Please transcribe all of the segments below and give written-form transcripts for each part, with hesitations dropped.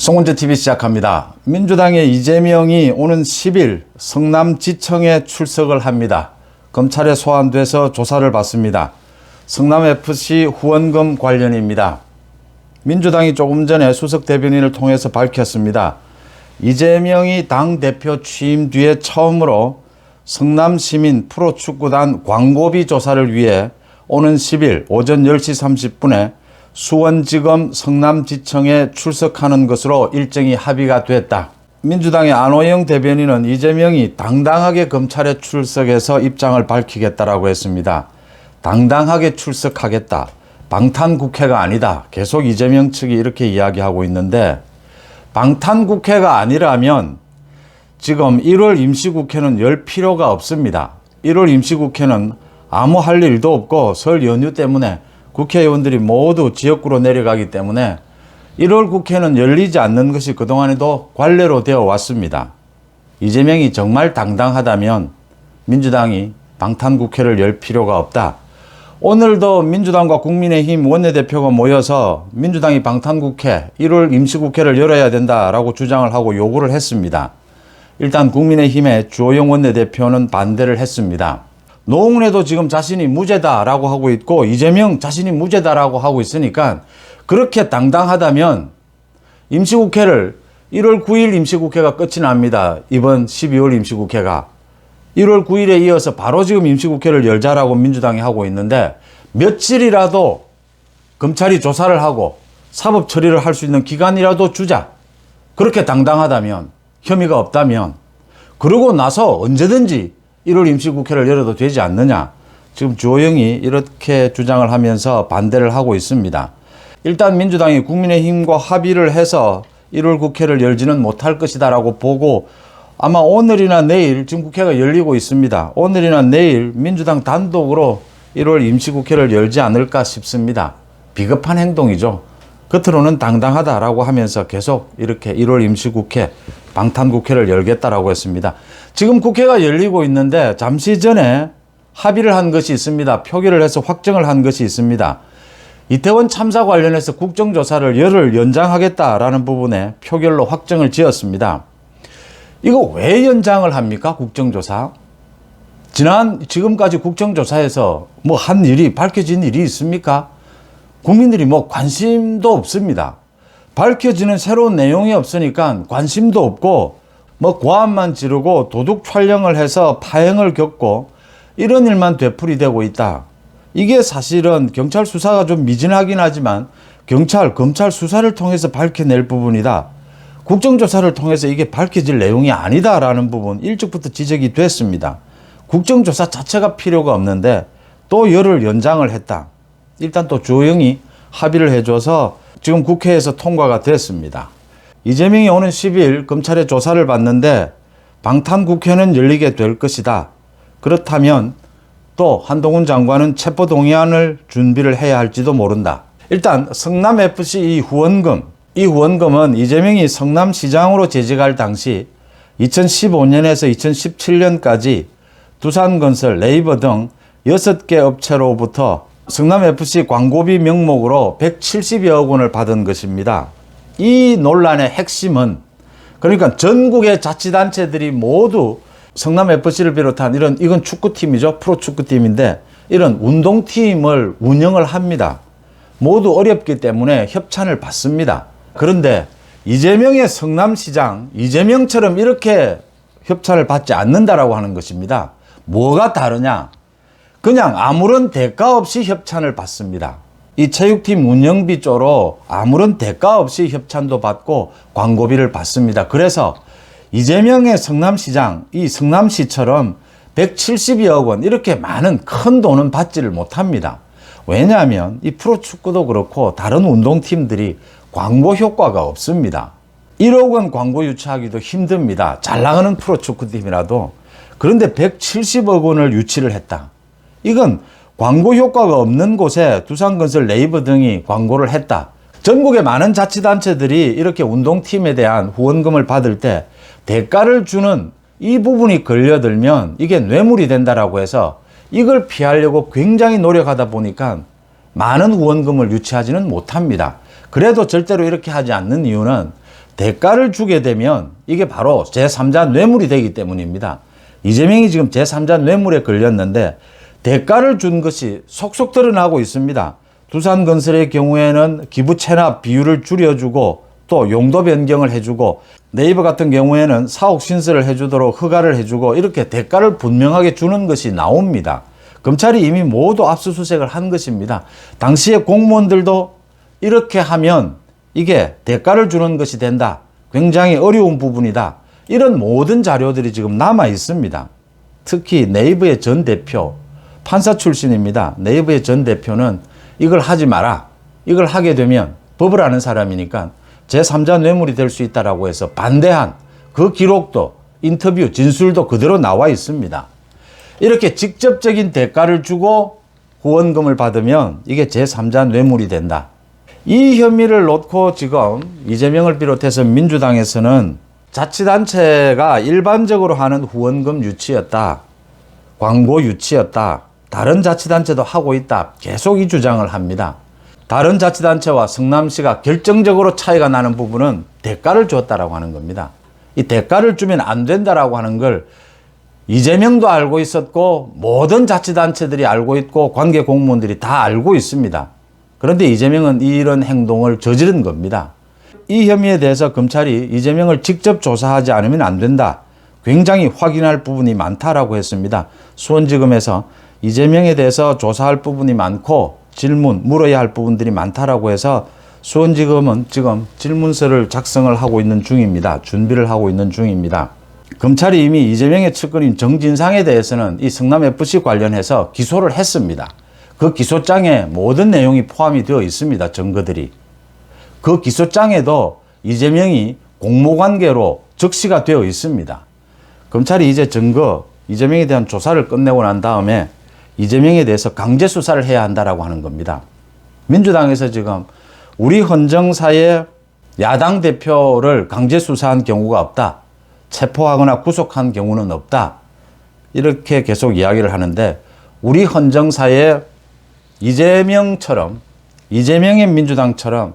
송은재 TV 시작합니다. 민주당의 이재명이 오는 10일 성남지청에 출석을 합니다. 검찰에 소환돼서 조사를 받습니다. 성남FC 후원금 관련입니다. 민주당이 조금 전에 수석 대변인을 통해서 밝혔습니다. 이재명이 당대표 취임 뒤에 처음으로 성남시민 프로축구단 광고비 조사를 위해 오는 10일 오전 10시 30분에 수원지검 성남지청에 출석하는 것으로 일정이 합의가 됐다. 민주당의 안호영 대변인은 이재명이 당당하게 검찰에 출석해서 입장을 밝히겠다라고 했습니다. 당당하게 출석하겠다. 방탄국회가 아니다. 계속 이재명 측이 이렇게 이야기하고 있는데, 방탄국회가 아니라면 지금 1월 임시국회는 열 필요가 없습니다. 1월 임시국회는 아무 할 일도 없고 설 연휴 때문에 국회의원들이 모두 지역구로 내려가기 때문에 1월 국회는 열리지 않는 것이 그동안에도 관례로 되어 왔습니다. 이재명이 정말 당당하다면 민주당이 방탄국회를 열 필요가 없다. 오늘도 민주당과 국민의힘 원내대표가 모여서 민주당이 방탄국회, 1월 임시국회를 열어야 된다라고 주장을 하고 요구를 했습니다. 일단 국민의힘의 주호영 원내대표는 반대를 했습니다. 노웅래도 지금 자신이 무죄다라고 하고 있고 이재명 자신이 무죄다라고 하고 있으니까 그렇게 당당하다면 임시국회를 1월 9일 임시국회가 끝이 납니다. 이번 12월 임시국회가 1월 9일에 이어서 바로 지금 임시국회를 열자라고 민주당이 하고 있는데 며칠이라도 검찰이 조사를 하고 사법 처리를 할 수 있는 기간이라도 주자. 그렇게 당당하다면, 혐의가 없다면, 그러고 나서 언제든지 1월 임시국회를 열어도 되지 않느냐. 지금 주호영이 이렇게 주장을 하면서 반대를 하고 있습니다. 일단 민주당이 국민의힘과 합의를 해서 1월 국회를 열지는 못할 것이다 라고 보고 아마 오늘이나 내일, 지금 국회가 열리고 있습니다. 오늘이나 내일 민주당 단독으로 1월 임시국회를 열지 않을까 싶습니다. 비겁한 행동이죠. 겉으로는 당당하다라고 하면서 계속 이렇게 1월 임시국회, 방탄국회를 열겠다라고 했습니다. 지금 국회가 열리고 있는데 잠시 전에 합의를 한 것이 있습니다. 표결을 해서 확정을 한 것이 있습니다. 이태원 참사 관련해서 국정조사를 열흘 연장하겠다라는 부분에 표결로 확정을 지었습니다. 이거 왜 연장을 합니까? 국정조사. 지금까지 국정조사에서 뭐 한 일이, 밝혀진 일이 있습니까? 국민들이 뭐 관심도 없습니다. 밝혀지는 새로운 내용이 없으니까 관심도 없고 뭐 고함만 지르고 도둑 촬영을 해서 파행을 겪고 이런 일만 되풀이되고 있다. 이게 사실은 경찰 수사가 좀 미진하긴 하지만 검찰 수사를 통해서 밝혀낼 부분이다. 국정조사를 통해서 이게 밝혀질 내용이 아니다라는 부분 일찍부터 지적이 됐습니다. 국정조사 자체가 필요가 없는데 또 열흘 연장을 했다. 일단 또 주호영이 합의를 해줘서 지금 국회에서 통과가 됐습니다. 이재명이 오는 10일 검찰의 조사를 받는데 방탄국회는 열리게 될 것이다. 그렇다면 또 한동훈 장관은 체포동의안을 준비를 해야 할지도 모른다. 일단 성남FC 이 후원금은 이재명이 성남시장으로 재직할 당시 2015년에서 2017년까지 두산건설, 네이버 등 6개 업체로부터 성남FC 광고비 명목으로 170여억 원을 받은 것입니다. 이 논란의 핵심은 그러니까 전국의 자치단체들이 모두 성남FC를 비롯한 이건 축구팀이죠. 프로축구팀인데 이런 운동팀을 운영을 합니다. 모두 어렵기 때문에 협찬을 받습니다. 그런데 이재명의 성남시장, 이재명처럼 이렇게 협찬을 받지 않는다라고 하는 것입니다. 뭐가 다르냐? 그냥 아무런 대가 없이 협찬을 받습니다. 이 체육팀 운영비 쪽으로 아무런 대가 없이 협찬도 받고 광고비를 받습니다. 그래서 이재명의 성남시장, 이 성남시처럼 170여억 원 이렇게 많은 큰 돈은 받지를 못합니다. 왜냐하면 이 프로축구도 그렇고 다른 운동팀들이 광고 효과가 없습니다. 1억 원 광고 유치하기도 힘듭니다. 잘 나가는 프로축구팀이라도. 그런데 170억 원을 유치를 했다. 이건 광고 효과가 없는 곳에 두산건설, 네이버 등이 광고를 했다. 전국의 많은 자치단체들이 이렇게 운동팀에 대한 후원금을 받을 때 대가를 주는 이 부분이 걸려들면 이게 뇌물이 된다라고 해서 이걸 피하려고 굉장히 노력하다 보니까 많은 후원금을 유치하지는 못합니다. 그래도 절대로 이렇게 하지 않는 이유는 대가를 주게 되면 이게 바로 제3자 뇌물이 되기 때문입니다. 이재명이 지금 제3자 뇌물에 걸렸는데 대가를 준 것이 속속 드러나고 있습니다. 두산건설의 경우에는 기부 체납 비율을 줄여주고 또 용도 변경을 해주고 네이버 같은 경우에는 사옥 신설을 해주도록 허가를 해주고 이렇게 대가를 분명하게 주는 것이 나옵니다. 검찰이 이미 모두 압수수색을 한 것입니다. 당시에 공무원들도 이렇게 하면 이게 대가를 주는 것이 된다. 굉장히 어려운 부분이다. 이런 모든 자료들이 지금 남아 있습니다. 특히 네이버의 전 대표, 판사 출신입니다. 네이버의 전 대표는 이걸 하지 마라. 이걸 하게 되면 법을 아는 사람이니까 제3자 뇌물이 될 수 있다라고 해서 반대한 그 기록도 인터뷰 진술도 그대로 나와 있습니다. 이렇게 직접적인 대가를 주고 후원금을 받으면 이게 제3자 뇌물이 된다. 이 혐의를 놓고 지금 이재명을 비롯해서 민주당에서는 자치단체가 일반적으로 하는 후원금 유치였다. 광고 유치였다. 다른 자치단체도 하고 있다. 계속 이 주장을 합니다. 다른 자치단체와 성남시가 결정적으로 차이가 나는 부분은 대가를 줬다라고 하는 겁니다. 이 대가를 주면 안 된다라고 하는 걸 이재명도 알고 있었고 모든 자치단체들이 알고 있고 관계 공무원들이 다 알고 있습니다. 그런데 이재명은 이런 행동을 저지른 겁니다. 이 혐의에 대해서 검찰이 이재명을 직접 조사하지 않으면 안 된다. 굉장히 확인할 부분이 많다라고 했습니다. 수원지검에서 이재명에 대해서 조사할 부분이 많고 질문, 물어야 할 부분들이 많다라고 해서 수원지검은 지금 질문서를 작성을 하고 있는 중입니다. 준비를 하고 있는 중입니다. 검찰이 이미 이재명의 측근인 정진상에 대해서는 이 성남FC 관련해서 기소를 했습니다. 그 기소장에 모든 내용이 포함이 되어 있습니다. 증거들이. 그 기소장에도 이재명이 공모관계로 적시가 되어 있습니다. 검찰이 이제 증거, 이재명에 대한 조사를 끝내고 난 다음에 이재명에 대해서 강제 수사를 해야 한다라고 하는 겁니다. 민주당에서 지금 우리 헌정사의 야당 대표를 강제 수사한 경우가 없다. 체포하거나 구속한 경우는 없다. 이렇게 계속 이야기를 하는데 우리 헌정사의 이재명처럼 이재명의 민주당처럼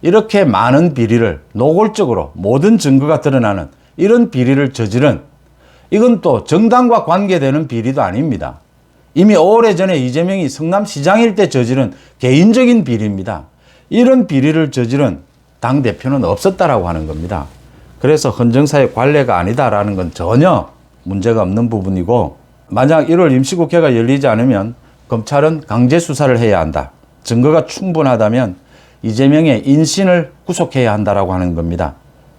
이렇게 많은 비리를 노골적으로 모든 증거가 드러나는 이런 비리를 저지른 이건 또 정당과 관계되는 비리도 아닙니다. 이미 오래전에 이재명이 성남시장일 때 저지른 개인적인 비리입니다. 이런 비리를 저지른 당대표는 없었다라고 하는 겁니다. 그래서 헌정사의 관례가 아니다라는 건 전혀 문제가 없는 부분이고 만약 1월 임시국회가 열리지 않으면 검찰은 강제 수사를 해야 한다. 증거가 충분하다면 이재명의 인신을 구속해야 한다라고 하는 겁니다.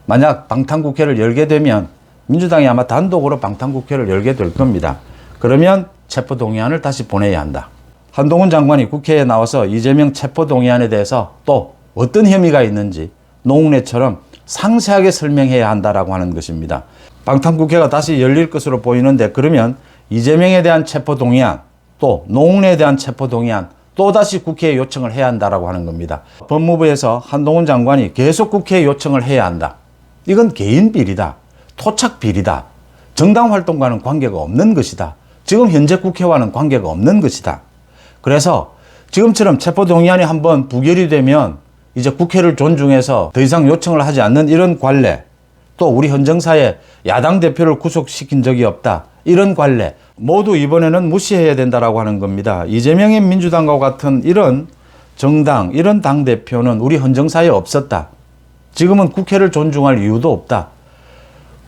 만약 방탄국회를 열게 되면 민주당이 아마 단독으로 방탄국회를 열게 될 겁니다. 그러면 체포동의안을 다시 보내야 한다. 한동훈 장관이 국회에 나와서 이재명 체포동의안에 대해서 또 어떤 혐의가 있는지 노웅래처럼 상세하게 설명해야 한다라고 하는 것입니다. 방탄국회가 다시 열릴 것으로 보이는데 그러면 이재명에 대한 체포동의안 또 노웅래에 대한 체포동의안 또다시 국회에 요청을 해야 한다라고 하는 겁니다. 법무부에서 한동훈 장관이 계속 국회에 요청을 해야 한다. 이건 개인 비리다. 토착 비리다. 정당 활동과는 관계가 없는 것이다. 지금 현재 국회와는 관계가 없는 것이다. 그래서 지금처럼 체포동의안이 한번 부결이 되면 이제 국회를 존중해서 더 이상 요청을 하지 않는 이런 관례, 또 우리 헌정사에 야당 대표를 구속시킨 적이 없다. 이런 관례 모두 이번에는 무시해야 된다라고 하는 겁니다. 이재명의 민주당과 같은 이런 정당, 이런 당대표는 우리 헌정사에 없었다. 지금은 국회를 존중할 이유도 없다.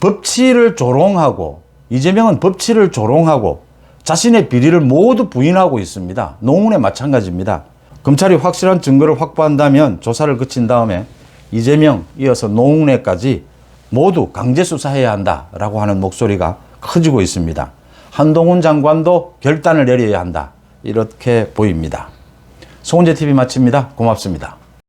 법치를 조롱하고 이재명은 법치를 조롱하고 자신의 비리를 모두 부인하고 있습니다. 노웅래 마찬가지입니다. 검찰이 확실한 증거를 확보한다면 조사를 거친 다음에 이재명 이어서 노웅래까지 모두 강제 수사해야 한다라고 하는 목소리가 커지고 있습니다. 한동훈 장관도 결단을 내려야 한다. 이렇게 보입니다. 송은재 TV 마칩니다. 고맙습니다.